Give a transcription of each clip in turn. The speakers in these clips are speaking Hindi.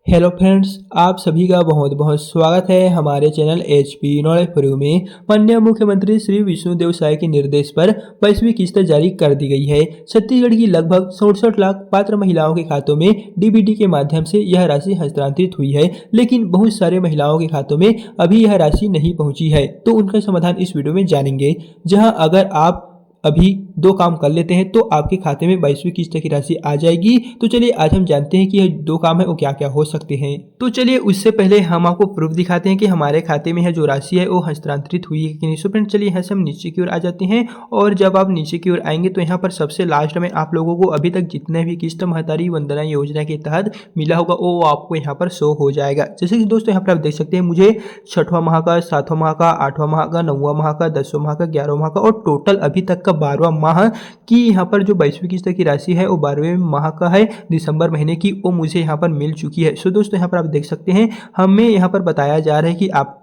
हेलो फ्रेंड्स, आप सभी का बहुत बहुत स्वागत है हमारे चैनल HP नॉलेज प्रू में। माननीय मुख्यमंत्री श्री विष्णुदेव साय के निर्देश पर 22वीं किस्त जारी कर दी गई है। छत्तीसगढ़ की लगभग 67 लाख पात्र महिलाओं के खातों में डीबीटी के माध्यम से यह राशि हस्तांतरित हुई है, लेकिन बहुत सारे महिलाओं के खातों में अभी यह राशि नहीं पहुंची है। तो उनका समाधान इस वीडियो में जानेंगे। जहाँ अगर आप अभी दो काम कर लेते हैं तो आपके खाते में 22वीं किस्त की राशि आ जाएगी। तो चलिए आज हम जानते हैं कि ये दो काम है वो क्या क्या हो सकते हैं। तो चलिए उससे पहले हम आपको प्रूफ दिखाते हैं कि हमारे खाते में यह जो राशि है वो हस्तांतरित हुई है कि नहीं। सो फ्रेंड चलिए यहाँ से हम नीचे की ओर आ जाते हैं और जब आप नीचे की ओर आएंगे तो यहाँ पर सबसे लास्ट में आप लोगों को अभी तक जितने भी किस्त महतारी वंदना योजना के तहत मिला होगा वो आपको यहाँ पर शो हो जाएगा। जैसे कि दोस्तों यहाँ पर आप देख सकते हैं मुझे 6वां माह का, 7वां माह का, 8वां माह का, 9वां माह का, 10वां माह का, 11वां माह का और टोटल अभी तक का 12वां माह की यहाँ पर जो 22वीं किस्त की राशि है वो 12वें माह का है, दिसंबर महीने की, वो मुझे यहाँ पर मिल चुकी है। सो दोस्तों यहाँ पर आप देख सकते हैं हमें यहाँ पर बताया जा रहा है कि आपको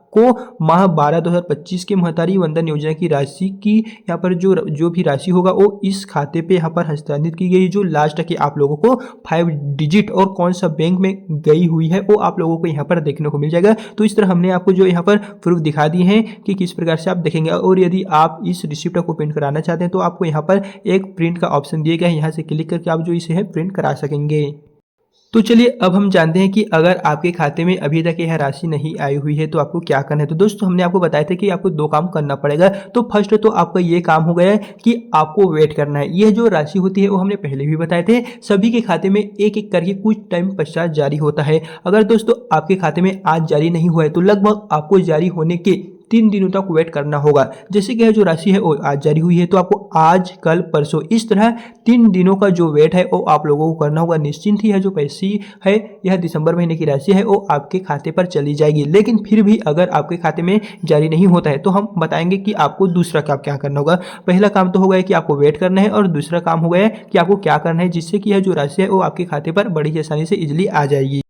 माह 12/2025 के महतारी वंदन योजना की राशि की यहाँ पर जो भी राशि होगा वो इस खाते पे यहाँ पर हस्तांतरित की गई। जो लास्ट की आप लोगों को 5 डिजिट और कौन सा बैंक में गई हुई है वो आप लोगों को यहाँ पर देखने को मिल जाएगा। तो इस तरह हमने आपको जो यहाँ पर प्रूफ दिखा दिए हैं कि किस प्रकार से आप देखेंगे। और यदि आप इस रिसिप्ट को प्रिंट कराना चाहते हैं तो आपको यहाँ पर एक प्रिंट का ऑप्शन दिया गया है, यहाँ से क्लिक करके आप जो इसे है प्रिंट करा सकेंगे। तो चलिए अब हम जानते हैं कि अगर आपके खाते में अभी तक यह राशि नहीं आई हुई है तो आपको क्या करना है। तो दोस्तों हमने आपको बताया था कि आपको दो काम करना पड़ेगा। तो फर्स्ट तो आपका ये काम हो गया है कि आपको वेट करना है। यह जो राशि होती है वो हमने पहले भी बताए थे, सभी के खाते में एक एक करके कुछ टाइम पश्चात जारी होता है। अगर दोस्तों आपके खाते में आज जारी नहीं हुआ है तो लगभग आपको जारी होने के 3 दिनों तक वेट करना होगा। जैसे कि जो राशि है वो आज जारी हुई है तो आपको आज, कल, परसों इस तरह 3 दिनों का जो वेट है वो आप लोगों को करना होगा। निश्चिंत ही है जो पैसे है यह दिसंबर महीने की राशि है वो आपके खाते पर चली जाएगी। लेकिन फिर भी अगर आपके खाते में जारी नहीं होता है तो हम बताएंगे कि आपको दूसरा काम क्या करना होगा। पहला काम तो हो गया कि आपको वेट करना है और दूसरा काम हो गया कि आपको क्या करना है जिससे कि यह जो राशि है वो आपके खाते पर बड़ी आसानी से इजिली आ जाएगी।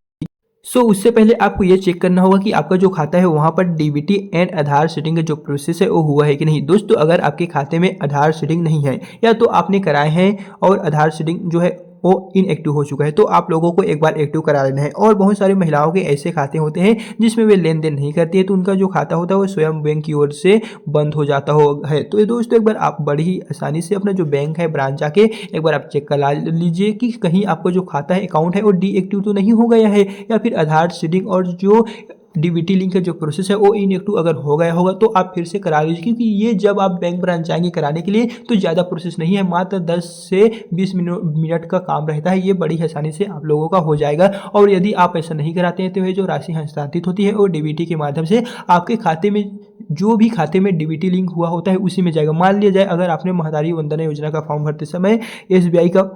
उससे पहले आपको ये चेक करना होगा कि आपका जो खाता है वहाँ पर डीबीटी एंड आधार सेटिंग का जो प्रोसेस है वो हुआ है कि नहीं। दोस्तों अगर आपके खाते में आधार सेटिंग नहीं है या तो आपने कराए हैं और आधार सेटिंग जो है वो इनएक्टिव हो चुका है तो आप लोगों को एक बार एक्टिव करा लेना है। और बहुत सारी महिलाओं के ऐसे खाते होते हैं जिसमें वे लेन देन नहीं करती है तो उनका जो खाता होता है वो स्वयं बैंक की ओर से बंद हो जाता है। तो ये दोस्तों एक बार आप बड़ी ही आसानी से अपना जो बैंक है ब्रांच जाके एक बार आप चेक करा लीजिए कि कहीं आपका जो खाता है अकाउंट है वो डीएक्टिव तो नहीं हो गया है या फिर आधार सीडिंग और जो डीबीटी लिंक का जो प्रोसेस है वो इनएक्टिव अगर हो गया होगा तो आप फिर से करा लीजिए। क्योंकि ये जब आप बैंक ब्रांच जाएंगे कराने के लिए तो ज़्यादा प्रोसेस नहीं है, मात्र 10 से 20 मिनट का काम रहता है। ये बड़ी आसानी से आप लोगों का हो जाएगा। और यदि आप ऐसा नहीं कराते हैं तो ये जो राशि हस्तांतरित होती है वो डीबीटी के माध्यम से आपके खाते में जो भी खाते में डीबीटी लिंक हुआ होता है उसी में जाएगा। मान लिया जाए अगर आपने महतारी वंदना योजना का फॉर्म भरते समय SBI का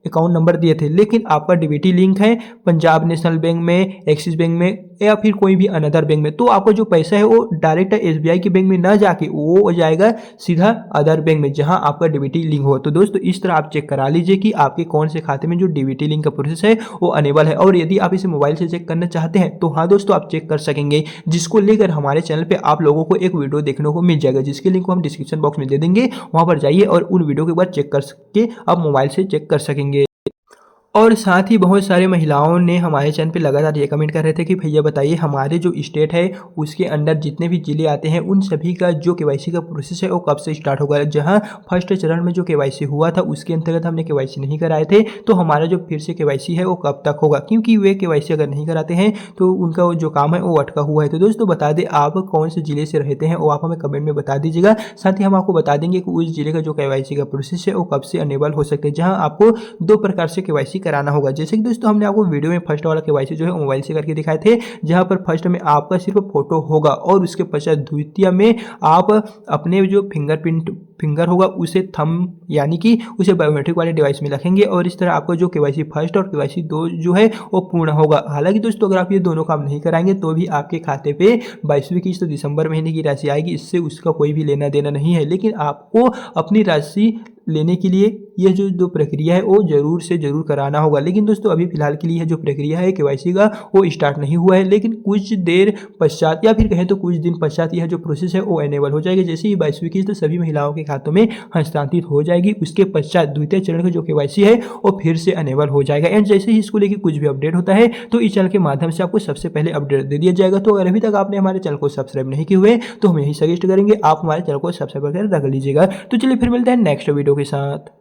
अकाउंट नंबर दिए थे लेकिन आपका डीबीटी लिंक है पंजाब नेशनल बैंक में, एक्सिस बैंक में या फिर कोई भी अनदर बैंक में, तो आपका जो पैसा है वो डायरेक्ट SBI के बैंक में ना जाके वो हो जाएगा सीधा अदर बैंक में जहां आपका डीबीटी लिंक हो। तो दोस्तों इस तरह आप चेक करा लीजिए कि आपके कौन से खाते में जो डीबीटी लिंक का प्रोसेस है वो अनेबल है। और यदि आप इसे मोबाइल से चेक करना चाहते हैं तो हाँ दोस्तों आप चेक कर सकेंगे, जिसको लेकर हमारे चैनल पर आप लोगों को एक वीडियो देखने को मिल जाएगा जिसके लिंक को हम डिस्क्रिप्शन बॉक्स में दे देंगे। वहां पर जाइए और उन वीडियो के बाद चेक कर सके आप मोबाइल से चेक कर सकेंगे। और साथ ही बहुत सारे महिलाओं ने हमारे चैनल पे लगातार ये कमेंट कर रहे थे कि भैया बताइए हमारे जो स्टेट है उसके अंदर जितने भी जिले आते हैं उन सभी का जो केवाईसी का प्रोसेस है वो कब से स्टार्ट होगा। जहां फर्स्ट चरण में जो केवाईसी हुआ था उसके अंतर्गत हमने केवाईसी नहीं कराए थे तो हमारा जो फिर से केवाईसी है वो कब तक होगा, क्योंकि वे केवाईसी अगर नहीं कराते हैं तो उनका जो काम है वो अटका हुआ है। तो दोस्तों बता दें आप कौन से जिले से रहते हैं वो आप हमें कमेंट में बता दीजिएगा। साथ ही हम आपको बता देंगे कि उस जिले का जो केवाईसी का प्रोसेस है वो कब से अनेबल हो सकते हैं, जहाँ आपको 2 प्रकार से केवाईसी कराना होगा। जैसे कि दोस्तों हमने आपको वीडियो में फर्स्ट वाला केवाईसी जो है मोबाइल से करके दिखाए थे, जहां पर फर्स्ट में आपका सिर्फ फोटो होगा और उसके पश्चात द्वितीय में आप अपने जो फिंगर होगा उसे थंब यानी कि उसे बायोमेट्रिक वाले डिवाइस में रखेंगे और इस तरह आपको जो केवाईसी फर्स्ट और केवाईसी 2 जो है वो पूर्ण होगा। हालांकि दोस्तों अगर आप ये दोनों काम नहीं कराएंगे तो भी आपके खाते पे 22वीं किस्त दिसंबर महीने की राशि आएगी, इससे उसका कोई भी लेना देना नहीं है। लेकिन आपको अपनी राशि लेने के लिए यह जो प्रक्रिया है वो ज़रूर से ज़रूर कराना होगा। लेकिन दोस्तों अभी फ़िलहाल के लिए जो प्रक्रिया है केवाईसी का वो स्टार्ट नहीं हुआ है, लेकिन कुछ देर पश्चात या फिर कहें तो कुछ दिन पश्चात यह जो प्रोसेस है वो एनेबल हो जाएगी। जैसे ही 22वीं किस्त सभी महिलाओं के खातों में हस्तांतरित हो जाएगी, उसके पश्चात द्वितीय चरण का जो केवाईसी है वो फिर से एनेबल हो जाएगा। एंड जैसे ही इसको लेकर कुछ भी अपडेट होता है तो इस चैनल के माध्यम से आपको सबसे पहले अपडेट दे दिया जाएगा। तो अगर अभी तक आपने हमारे चैनल को सब्सक्राइब नहीं किए हुए तो हम यही सजेस्ट करेंगे आप हमारे चैनल को सब्सक्राइब करके रख लीजिएगा। तो चलिए फिर मिलते हैं नेक्स्ट वीडियो के साथ।